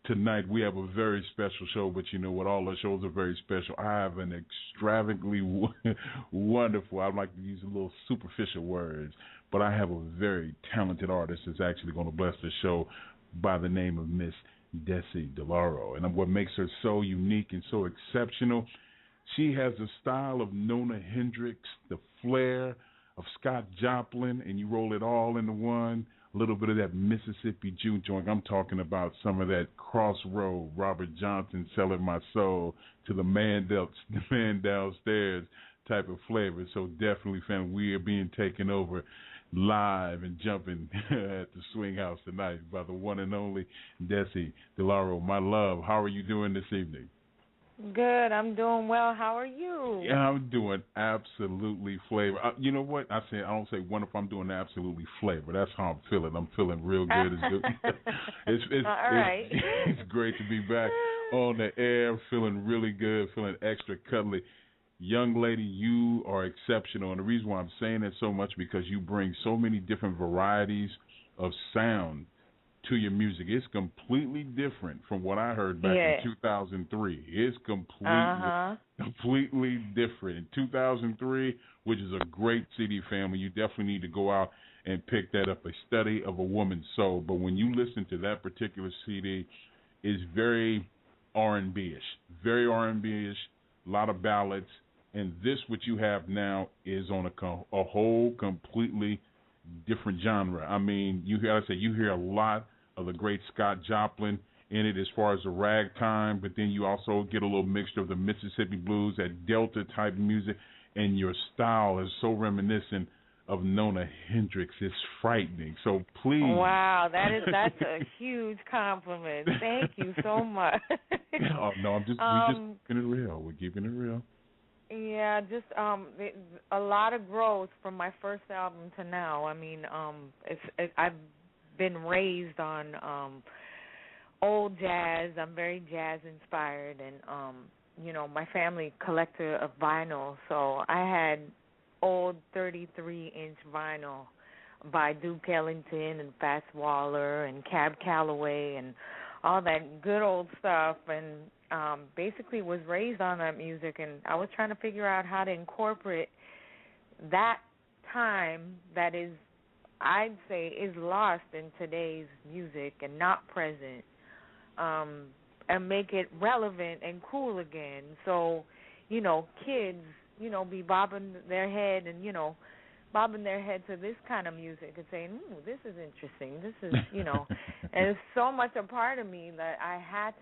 tonight we have a very special show, but you know what? All our shows are very special. I have an extravagantly wonderful, I'd like to use a little superficial words, but I have a very talented artist that's actually going to bless the show by the name of Miss Dessy Di Lauro. And what makes her so unique and so exceptional, she has the style of Nona Hendrix, the flair of Scott Joplin, and you roll it all into one. A little bit of that Mississippi juke joint. I'm talking about some of that Crossroad, Robert Johnson, Selling My Soul, to the man downstairs type of flavor. So definitely, fam, we are being taken over live and jumping at the Swing House tonight by the one and only Dessy Di Lauro. My love, how are you doing this evening? Good. I'm doing well. How are you? Yeah, I'm doing absolutely flavor. You know what? I don't say wonderful. I'm doing absolutely flavor. That's how I'm feeling. I'm feeling real good. All right. It's great to be back on the air, feeling really good, feeling extra cuddly. Young lady, you are exceptional. And the reason why I'm saying that so much because you bring so many different varieties of sound to your music. It's completely different from what I heard back in 2003. It's completely different. In 2003, which is a great CD, family, you definitely need to go out and pick that up, A Study of a Woman's Soul. But when you listen to that particular CD, it's very R&B-ish, very R&B-ish, a lot of ballads. And this, what you have now, is on a whole completely different genre. I mean, you hear a lot of the great Scott Joplin in it as far as the ragtime, but then you also get a little mixture of the Mississippi blues, that Delta type music, and your style is so reminiscent of Nona Hendrix. It's frightening. So please. Wow, that's a huge compliment. Thank you so much. Oh no, we're just keeping it real. We're keeping it real. Yeah, just a lot of growth from my first album to now. I mean, I've been raised on old jazz. I'm very jazz inspired, and my family collector of vinyl, so I had old 33-inch vinyl by Duke Ellington and Fats Waller and Cab Calloway and all that good old stuff, and basically was raised on that music, and I was trying to figure out how to incorporate that time that is, I'd say, is lost in today's music and not present, and make it relevant and cool again. So, kids, be bobbing their head to this kind of music and saying, this is interesting. This is, and it's so much a part of me that I had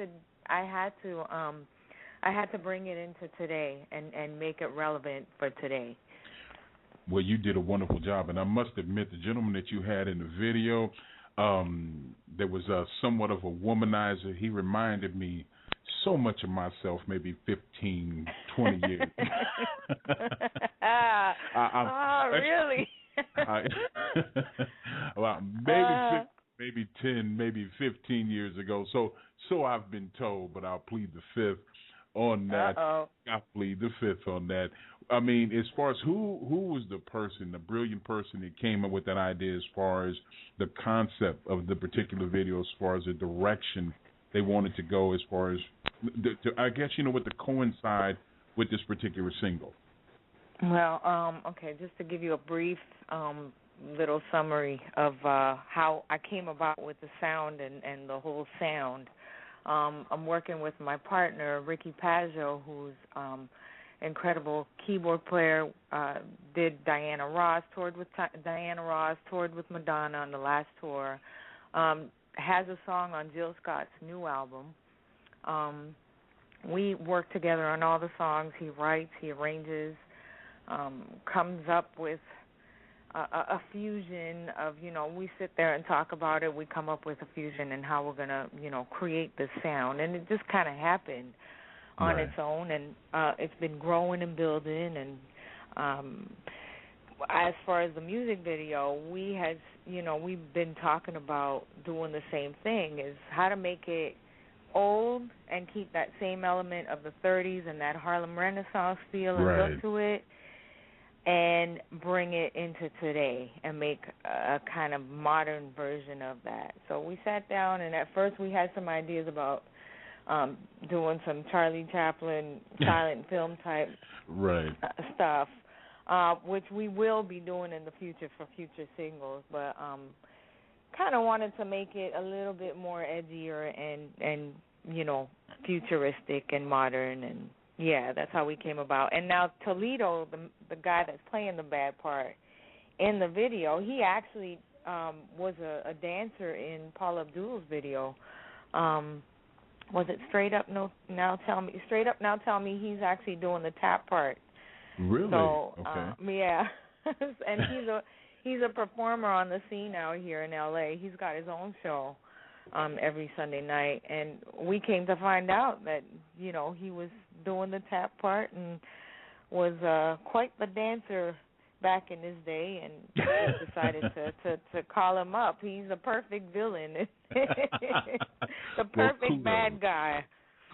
to bring it into today and make it relevant for today. Well, you did a wonderful job, and I must admit, the gentleman that you had in the video, there was somewhat of a womanizer. He reminded me so much of myself, maybe 15, 20 years. Really? Well, maybe 10, maybe 15 years ago. So I've been told, but I'll plead the fifth on that. I'll plead the fifth on that. I mean, as far as who was the brilliant person that came up with that idea as far as the concept of the particular video, as far as the direction they wanted to go, as far as, I guess, what to coincide with this particular single? Well, okay, just to give you a brief little summary of how I came about with the sound and the whole sound. I'm working with my partner, Ricky Pazzo, who's incredible keyboard player, did Diana Ross, toured with toured with Madonna on the last tour, has a song on Jill Scott's new album. We work together on all the songs. He writes, he arranges, comes up with a fusion of, we sit there and talk about it. We come up with a fusion and how we're going to, create this sound. And it just kind of happened on its own, and it's been growing and building. And as far as the music video, we've been talking about doing the same thing, is how to make it old and keep that same element of the 30s and that Harlem Renaissance feel and look to it, and bring it into today and make a kind of modern version of that. So we sat down, and at first we had some ideas about doing some Charlie Chaplin silent film type stuff, which we will be doing in the future for future singles, but kind of wanted to make it a little bit more edgier and futuristic and modern, and yeah, that's how we came about. And now Toledo, the guy that's playing the bad part in the video, he actually was a dancer in Paula Abdul's video. Was it Straight Up Now Tell Me? Straight Up Now Tell Me. He's actually doing the tap part. Really? So, okay. Yeah, and he's a performer on the scene out here in L.A. He's got his own show every Sunday night, and we came to find out that he was doing the tap part and was quite the dancer back in his day, and we decided to call him up. He's a perfect villain, the perfect bad guy.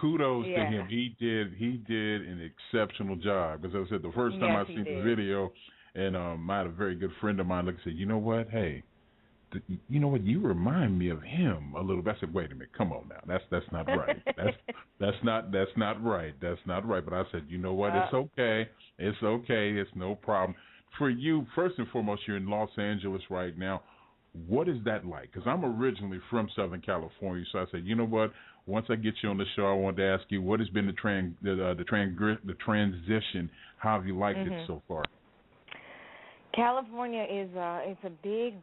Kudos to him. He did an exceptional job. Because as I said, the first time I seen the video, and I had a very good friend of mine look and said, you know what, hey, you know what, you remind me of him a little bit. I said, wait a minute, come on now, that's not right. That's not right. That's not right. But I said, you know what, it's okay, it's no problem. For you, first and foremost, you're in Los Angeles right now. What is that like? Because I'm originally from Southern California, so I said, you know what? Once I get you on the show, I wanted to ask you, what has been the transition? How have you liked it so far? California is it's a big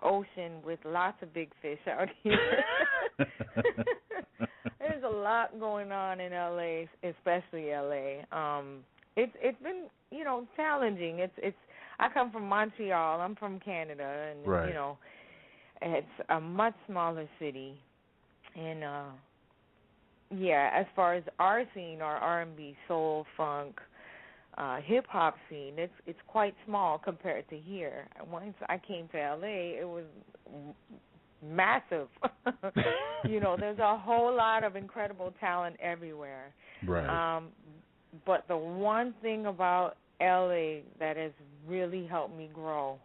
ocean with lots of big fish out here. There's a lot going on in LA, especially LA. It's been challenging. It's I come from Montreal. I'm from Canada, and it's a much smaller city. And as far as our scene, our R&B, soul, funk, hip hop scene, it's quite small compared to here. Once I came to LA, it was massive. There's a whole lot of incredible talent everywhere. Right. But the one thing about LA that has really helped me grow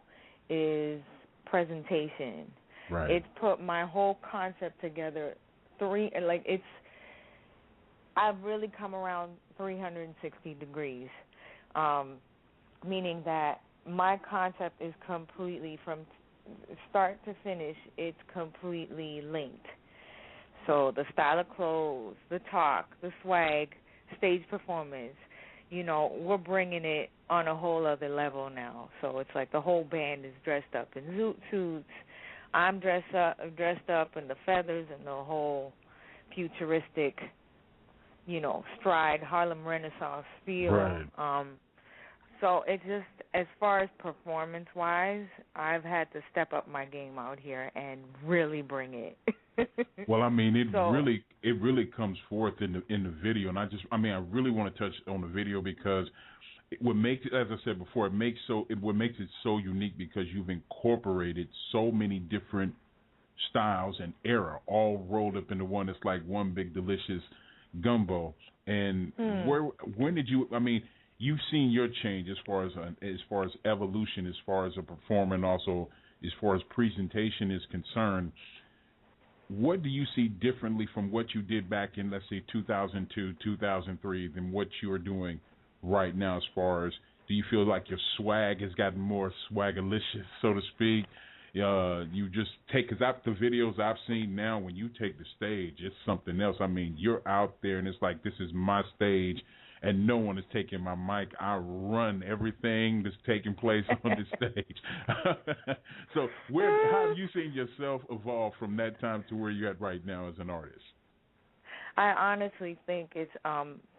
is presentation. Right. It's put my whole concept together. I've really come around 360 degrees, meaning that my concept is completely from start to finish. It's completely linked. So the style of clothes, the talk, the swag, stage performance, we're bringing it on a whole other level now. So it's like the whole band is dressed up in zoot suits. I'm dressed up in the feathers and the whole futuristic, stride, Harlem Renaissance feel. Right. So it's just, as far as performance-wise, I've had to step up my game out here and really bring it. Well, I mean, it really comes forth in the video, and I really want to touch on the video because what makes it, as I said before, what makes it so unique because you've incorporated so many different styles and era all rolled up into one. It's like one big delicious gumbo. And when did you? I mean, you've seen your change as far as evolution, as far as a performer, and also as far as presentation is concerned. What do you see differently from what you did back in, let's say, 2002, 2003, than what you are doing right now? As far as, do you feel like your swag has gotten more swagalicious, so to speak? You just take, because the videos I've seen now, when you take the stage, it's something else. I mean, you're out there, and it's like, this is my stage, and no one is taking my mic. I run everything that's taking place on the stage. So how have you seen yourself evolve from that time to where you're at right now as an artist? I honestly think it's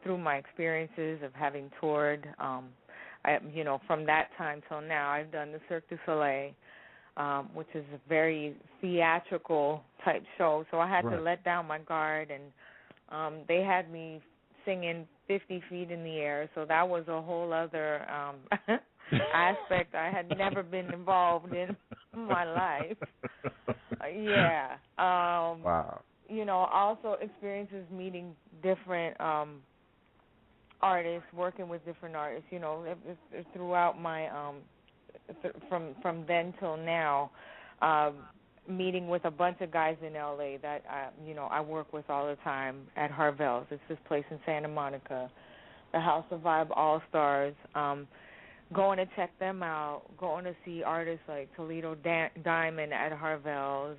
through my experiences of having toured. From that time till now, I've done the Cirque du Soleil, which is a very theatrical type show. So I had to let down my guard, and they had me singing 50 feet in the air. So that was a whole other aspect I had never been involved in my life. Wow. Also experiences meeting different artists, working with different artists. Throughout my from then till now, meeting with a bunch of guys in LA that I work with all the time at Harvell's. It's this place in Santa Monica, the House of Vibe All Stars. Going to check them out, going to see artists like Toledo Diamond at Harvell's.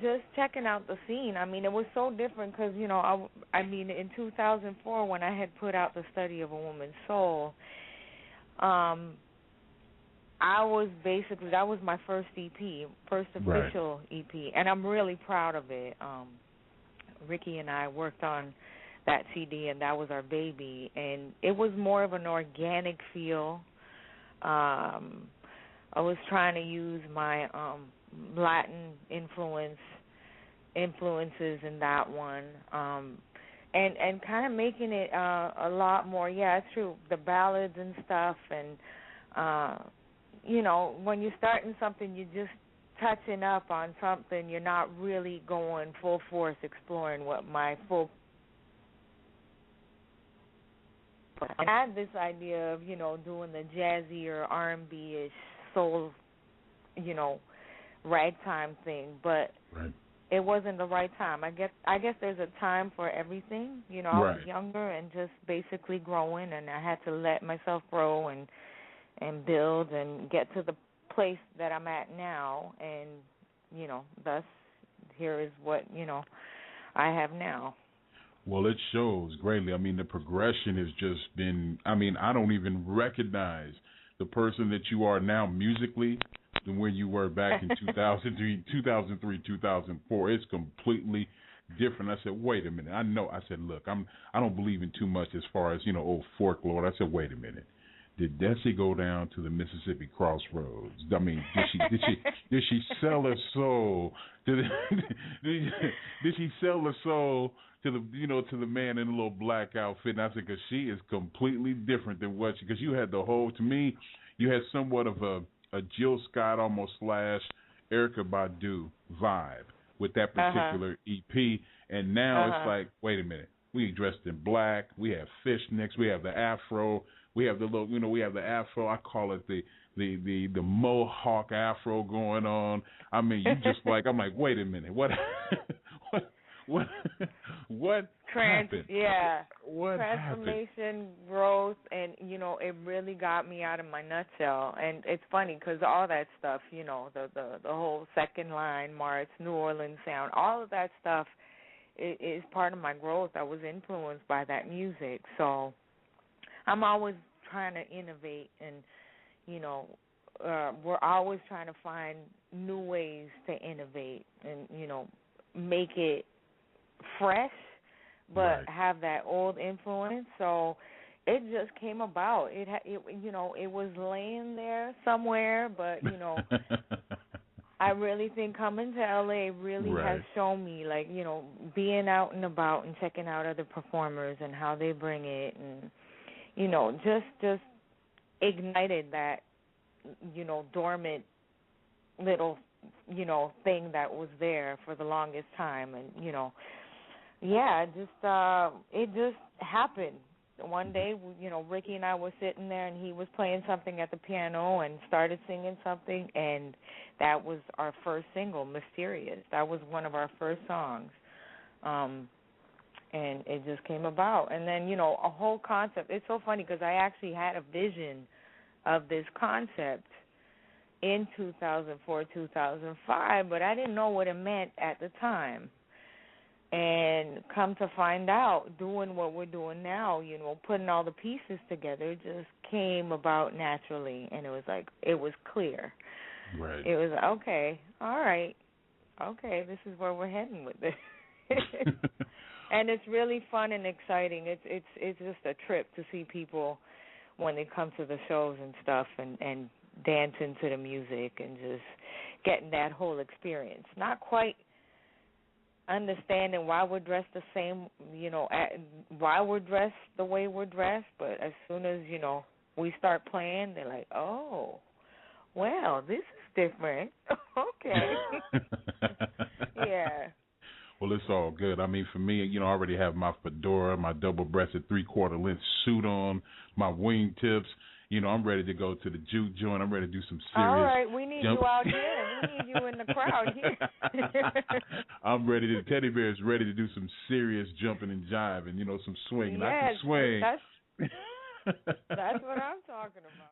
Just checking out the scene. I mean, it was so different because, in 2004 when I had put out The Study of a Woman's Soul, that was my first EP, first official EP, and I'm really proud of it. Ricky and I worked on that CD, and that was our baby, and it was more of an organic feel. I was trying to use my Latin influences in that one, and kind of making it a lot more. Yeah, it's true. The ballads and stuff, and when you're starting something, you're just touching up on something. You're not really going full force exploring what my full. I had this idea of doing the jazzy or R&B-ish soul, ragtime thing, but it wasn't the right time. I guess there's a time for everything. I was younger and just basically growing, and I had to let myself grow and build and get to the place that I'm at now, and thus here is what I have now. Well, it shows greatly. I mean, the progression has just been, I don't even recognize the person that you are now musically than where you were back in 2003, 2004. It's completely different. I said, wait a minute. I said, look, I don't believe in too much as far as, old folklore. I said, wait a minute. Did Dessy go down to the Mississippi crossroads? I mean, did she sell her soul? Did she sell her soul to the man in the little black outfit? And I said, because she is completely different than because you had to me, you had somewhat of a Jill Scott almost / Erykah Badu vibe with that particular EP. And now it's like, wait a minute, we dressed in black, we have fishnecks, we have the afro. We have the little, we have the afro. I call it the mohawk afro going on. I mean, you just I'm like, wait a minute, what happened? Yeah, what transformation, happened? growth, and it really got me out of my nutshell. And it's funny because all that stuff, the whole second line, March, New Orleans sound, all of that stuff is part of my growth. I was influenced by that music, so I'm always trying to innovate, and we're always trying to find new ways to innovate and make it fresh, but have that old influence. So it just came about. It was laying there somewhere, but I really think coming to LA really has shown me, being out and about and checking out other performers and how they bring it, and just ignited that, dormant little, thing that was there for the longest time. And, it just happened. One day, Ricky and I were sitting there, and he was playing something at the piano and started singing something, and that was our first single, Mysterious. That was one of our first songs. And it just came about. And then, a whole concept. It's so funny because I actually had a vision of this concept in 2004, 2005, but I didn't know what it meant at the time. And come to find out, doing what we're doing now, putting all the pieces together, it just came about naturally. And it was clear. Right. It was, okay, all right, okay, this is where we're heading with this. And it's really fun and exciting. It's just a trip to see people when they come to the shows and stuff, and dancing to the music and just getting that whole experience. Not quite understanding why we're dressed the same, why we're dressed the way we're dressed, but as soon as, we start playing, they're like, oh, well, this is different. Okay. Yeah. Well, it's all good. I mean, for me, I already have my fedora, my double-breasted three-quarter length suit on, my wingtips. I'm ready to go to the juke joint. I'm ready to do some All serious right, we need jump. you out here. We need you in the crowd here. I'm ready to. Teddy Bear is ready to do some serious jumping and jiving. Some swinging. I can Yes, swing. that's what I'm talking about.